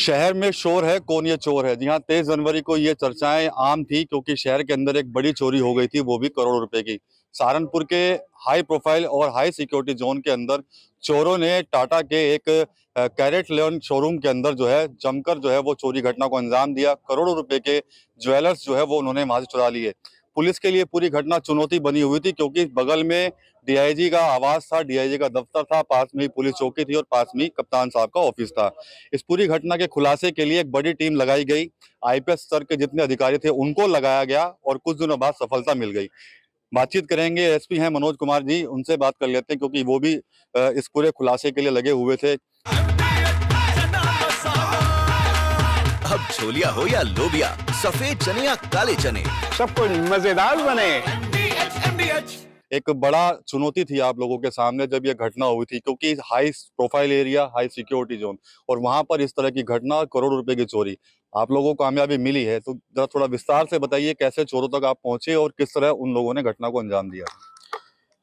शहर में शोर है, कौन ये चोर है। जी हाँ, 23 जनवरी को ये चर्चाएं आम थी क्योंकि शहर के अंदर एक बड़ी चोरी हो गई थी, वो भी करोड़ों रुपए की। सहारनपुर के हाई प्रोफाइल और हाई सिक्योरिटी जोन के अंदर चोरों ने टाटा के एक कैरेट लेवन शोरूम के अंदर जो है जमकर जो है वो चोरी घटना को अंजाम दिया। करोड़ों रुपए के ज्वेलर्स जो है वो उन्होंने वहां से चुरा लिए। पुलिस के लिए पूरी घटना चुनौती बनी हुई थी क्योंकि बगल में डीआईजी का आवास था, डीआईजी का दफ्तर था, पास में ही पुलिस चौकी थी और पास में ही कप्तान साहब का ऑफिस था। इस पूरी घटना के खुलासे के लिए एक बड़ी टीम लगाई गई। आईपीएस स्तर के जितने अधिकारी थे उनको लगाया गया और कुछ दिनों बाद सफलता मिल गई। बातचीत करेंगे, एसपी हैं मनोज कुमार जी, उनसे बात कर लेते हैं क्योंकि वो भी इस पूरे खुलासे के लिए लगे हुए थे। अब छोलिया हो या लोबिया, सफेद चने या काले चने, सब कुछ मजेदार बने। एक बड़ा चुनौती थी आप लोगों के सामने जब ये घटना हुई थी क्योंकि high profile area, high security zone और वहां पर इस तरह की घटना, करोड़ों रुपए की चोरी। आप लोगों को कामयाबी मिली है तो जरा थोड़ा विस्तार से बताइए कैसे चोरों तक आप पहुंचे और किस तरह उन लोगों ने घटना को अंजाम दिया।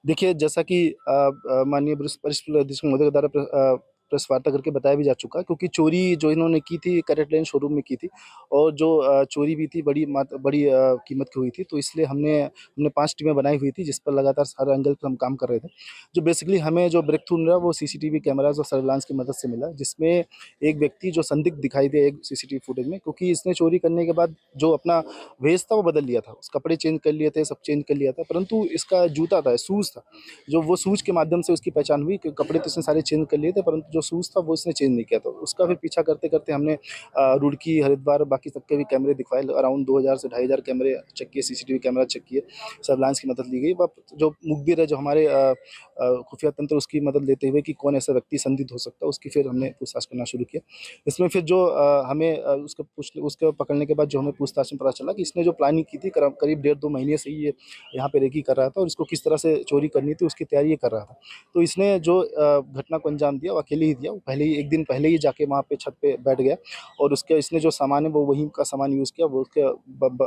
देखिए, जैसा कि माननीय वरिष्ठ अधीक्षक महोदय के द्वारा प्रेस वार्ता करके बताया भी जा चुका है, क्योंकि चोरी जो इन्होंने की थी कैरेट लेन शोरूम में की थी और जो चोरी भी थी बड़ी कीमत की हुई थी। तो इसलिए हमने 5 टीमें बनाई हुई थी जिस पर लगातार हर एंगल पर हम काम कर रहे थे। जो बेसिकली हमें जो ब्रेक थ्रू मिला वो सीसीटीवी कैमराज और सर्विलांस की मदद से मिला, जिसमें एक व्यक्ति जो संदिग्ध दिखाई दिया एक सीसीटीवी फुटेज में, क्योंकि इसने चोरी करने के बाद जो अपना भेष था वो बदल लिया था, उस कपड़े चेंज कर लिए थे, सब चेंज कर लिया था, परंतु इसका जूता था, शूज़ था, जो वो शूज़ के माध्यम से उसकी पहचान हुई कि कपड़े तो इसने सारे चेंज कर लिए थे, परंतु जो शूज़ था वो इसने चेंज नहीं किया था। उसका फिर पीछा करते-करते हमने रुड़की, हरिद्वार, बाकी सबके भी कैमरे दिखवाए। अराउंड 2000 से 2500 कैमरे चेक किए, सीसीटीवी कैमरा चेक किए, सर्विलांस की मदद ली गई। व जो मुखबिर है, जो हमारे खुफिया तंत्र, उसकी मदद लेते हुए कि कौन ऐसा व्यक्ति संदिग्ध हो सकता है, उसकी फिर हमने पूछताछ करना शुरू किया। इसमें फिर जो हमें उसको पकड़ने के बाद जो हमें पूछताछ में पता चला कि इसने जो प्लानिंग की थी करीब 1.5-2 महीने से ही ये यहाँ पे रेकी कर रहा था और इसको किस तरह से चोरी करनी थी उसकी तैयारी ये कर रहा था। तो इसने जो घटना को अंजाम दिया वो अकेले ही दिया। वो पहले ही 1 दिन पहले ही जाके वहाँ पे छत पे बैठ गया और उसके इसने जो सामान है वो वहीं का सामान यूज़ किया। वो उसके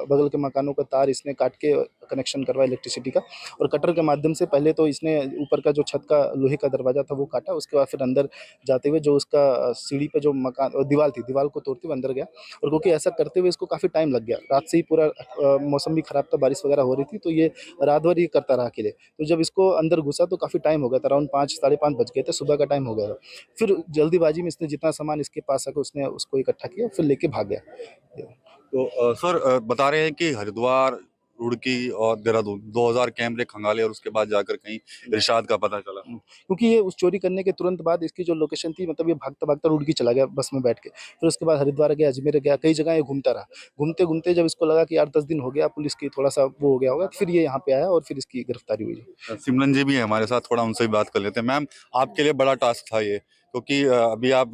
बगल के मकानों का तार इसने काट के कनेक्शन करवाया इलेक्ट्रिसिटी का और कटर के माध्यम से पहले तो इसने ऊपर का जो छत का लोहे का दरवाज़ा था वो काटा। उसके बाद फिर अंदर जाते हुए जो उसका सीढ़ी पे जो मकान दीवार थी, दीवार को तोड़ते हुए अंदर गया और क्योंकि ऐसा करते हुए इसको काफ़ी टाइम लग गया। रात से ही पूरा मौसम भी ख़राब था, बारिश वगैरह हो रही थी, तो ये रात भर ये करता रहा अकेले। तो जब इसको अंदर घुसा तो काफ़ी टाइम हो गया था, अराउंड 5 साढ़े 5 बज गए थे, सुबह का टाइम हो गया था। फिर जल्दीबाजी में इसने जितना सामान इसके पास सका उसने उसको इकट्ठा किया, फिर लेके भाग गया। तो सर बता रहे हैं कि हरिद्वार, रुड़की और देहरादून 2000 कैमरे खंगाले और उसके बाद जाकर कहीं इरशाद का पता चला। क्योंकि ये उस चोरी करने के तुरंत बाद इसकी जो लोकेशन थी, मतलब ये भागता-भागता रुड़की चला गया बस में बैठ के। फिर उसके बाद हरिद्वार गया, अजमेर गया, कई जगह ये घूमता रहा। घूमते-घूमते जब इसको लगा कि 8-10 दिन हो गया, पुलिस की थोड़ा-सा वो हो गया होगा, फिर ये यहाँ पे आया और फिर इसकी गिरफ्तारी हुई। सिमरन जी भी हैं हमारे साथ, थोड़ा उनसे भी बात कर लेते हैं। मैम, आपके लिए बड़ा टास्क था ये क्योंकि अभी आप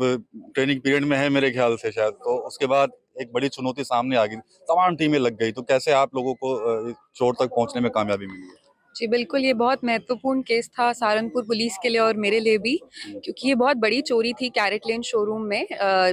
ट्रेनिंग पीरियड में हैं मेरे ख्याल से शायद, तो उसके बाद एक बड़ी चुनौती सामने आ गई, तमाम टीमें लग गई, तो कैसे आप लोगों को चोर तक पहुंचने में कामयाबी मिली है? जी बिल्कुल, ये बहुत महत्वपूर्ण केस था सहारनपुर पुलिस के लिए और मेरे लिए भी, क्योंकि ये बहुत बड़ी चोरी थी कैरेट लेन शोरूम में,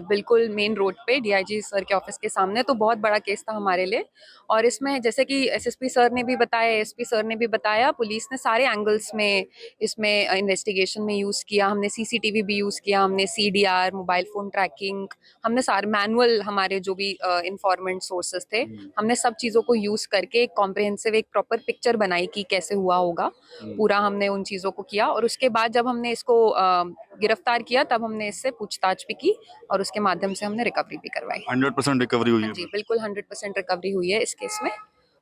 बिल्कुल मेन रोड पे डीआईजी सर के ऑफिस के सामने। तो बहुत बड़ा केस था हमारे लिए और इसमें जैसे कि एसएसपी सर ने भी बताया, एसपी सर ने भी बताया, पुलिस ने सारे एंगल्स में इसमें इन्वेस्टिगेशन में यूज़ किया। हमने सीसीटीवी भी यूज़ किया, हमने सीडीआर, मोबाइल फ़ोन ट्रैकिंग, हमने सारे मैनुअल, हमारे जो भी इन्फॉर्मेंट सोर्सेज थे, हमने सब चीज़ों को यूज़ करके एक कॉम्प्रिहेंसिव, एक प्रॉपर पिक्चर बनाई कि कैसे हुआ होगा। पूरा हमने उन चीज़ों को किया और उसके बाद जब हमने इसको गिरफ्तार किया तब हमने इससे पूछताछ भी की और उसके माध्यम से हमने रिकवरी भी करवाई। 100% रिकवरी हुई है? जी बिल्कुल, 100% रिकवरी हुई है इस केस में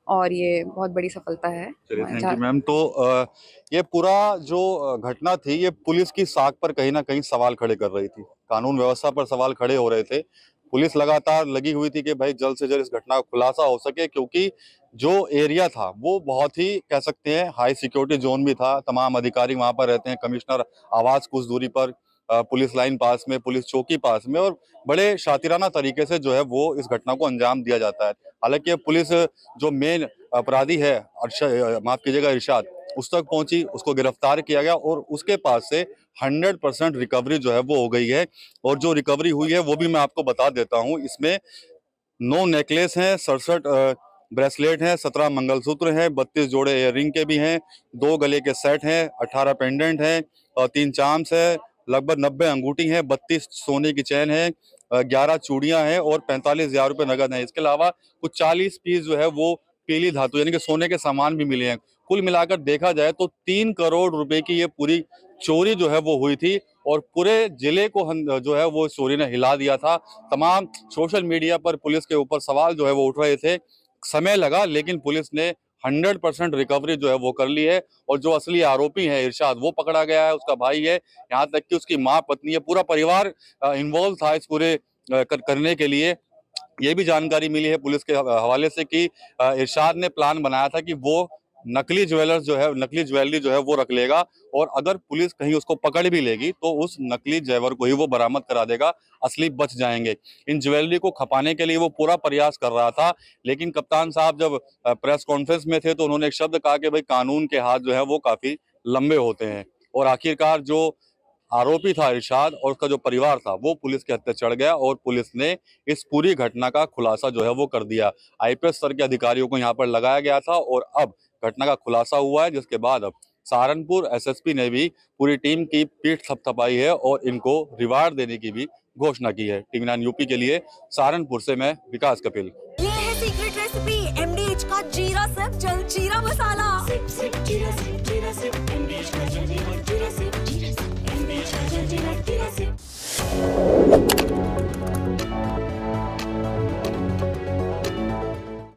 और ये बहुत बड़ी सफलता है। चलिए, थैंक यू मैम। तो ये पूरा जो घटना थी ये पुलिस की साख पर कहीं ना कहीं सवाल खड़े कर रही थी, कानून व्यवस्था पर सवाल खड़े हो रहे थे। पुलिस लगातार लगी हुई थी कि भाई जल्द से जल्द इस घटना का खुलासा हो सके क्योंकि जो एरिया था वो बहुत ही कह सकते हैं हाई सिक्योरिटी जोन भी था। तमाम अधिकारी वहां पर रहते हैं, कमिश्नर आवास कुछ दूरी पर, पुलिस लाइन पास में, पुलिस चौकी पास में, और बड़े शातिराना तरीके से जो है वो इस घटना को अंजाम दिया जाता है। हालांकि पुलिस जो मेन अपराधी है, माफ कीजिएगा, इरशाद, उस तक पहुंची, उसको गिरफ्तार किया गया और उसके पास से 100% रिकवरी जो है वो हो गई है। और जो रिकवरी हुई है वो भी मैं आपको बता देता हूं। इसमें 9 नेकलेस हैं, 67 ब्रेसलेट हैं, 17 मंगलसूत्र हैं, 32 जोड़े इयररिंग के भी हैं, 2 गले के सेट हैं, 18 पेंडेंट हैं और 3 चाम्स है, लगभग 90 अंगूठी हैं, 32 सोने की चैन है, 11 चूड़ियां हैं और 45,000 रुपए नगद हैं। इसके अलावा कुछ 40 पीस जो है वो पीली धातु यानी कि सोने के सामान भी मिले हैं। कुल मिलाकर देखा जाए तो 3 करोड़ रुपए की ये पूरी चोरी जो है वो हुई थी और पूरे जिले को जो है वो चोरी ने हिला दिया था। तमाम सोशल मीडिया पर पुलिस के ऊपर सवाल जो है वो उठ रहे थे। समय लगा लेकिन पुलिस ने 100% रिकवरी जो है वो कर ली है और जो असली आरोपी है इरशाद वो पकड़ा गया है, उसका भाई है, यहाँ तक कि उसकी माँ, पत्नी है, पूरा परिवार इन्वॉल्व था इस पूरे करने के लिए। ये भी जानकारी मिली है पुलिस के हवाले से कि इरशाद ने प्लान बनाया था कि वो नकली ज्वेलर्स जो है, नकली ज्वेलरी जो है वो रख लेगा और अगर पुलिस कहीं उसको पकड़ भी लेगी तो उस नकली जेवर को ही वो बरामद करा देगा, असली बच जाएंगे। इन ज्वेलरी को खपाने के लिए वो पूरा प्रयास कर रहा था लेकिन कप्तान साहब जब प्रेस कॉन्फ्रेंस में थे तो उन्होंने एक शब्द कहा कि भाई कानून के हाथ जो है वो काफी लंबे होते हैं और आखिरकार जो आरोपी था इरशाद और उसका जो परिवार था वो पुलिस के हत्थे चढ़ गया और पुलिस ने इस पूरी घटना का खुलासा जो है वो कर दिया। आईपीएस स्तर के अधिकारियों को यहाँ पर लगाया गया था और अब घटना का खुलासा हुआ है, जिसके बाद अब सहारनपुर एसएसपी ने भी पूरी टीम की पीठ थपथपाई है और इनको रिवार्ड देने की भी घोषणा की है। टीवी9 यूपी के लिए सहारनपुर से मैं विकास कपिल। ये है सीक्रेट रेसिपी एमडीएच का जीरा सिर्फ जलजीरा मसाला।